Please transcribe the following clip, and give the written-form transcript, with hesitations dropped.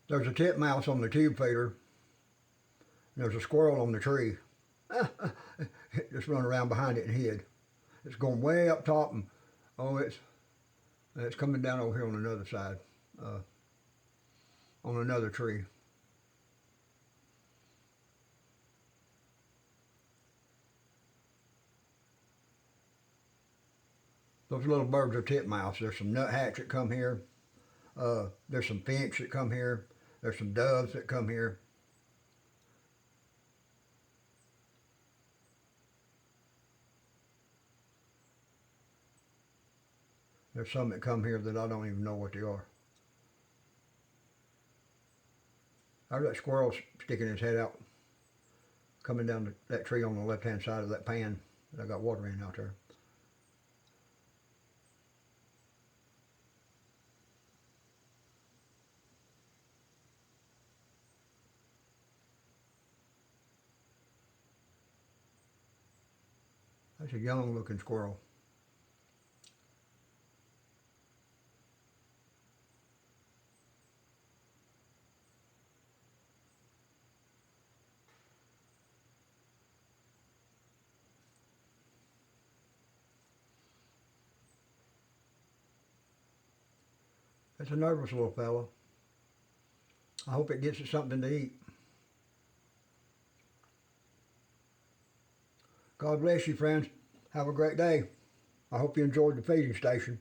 There's a titmouse on the tube feeder. And there's a squirrel on the tree. It just run around behind it and hid. It's going way up top, and oh, it's coming down over here on another side, on another tree. Those little birds are titmouse. There's some nuthatch that come here. There's some finch that come here. There's some doves that come here. There's some that come here that I don't even know what they are. There's that squirrel sticking his head out, coming down that tree on the left-hand side of that pan that I got water in out there. That's a young-looking squirrel. It's a nervous little fella. I hope it gets it something to eat. God bless you, friends. Have a great day. I hope you enjoyed the feeding station.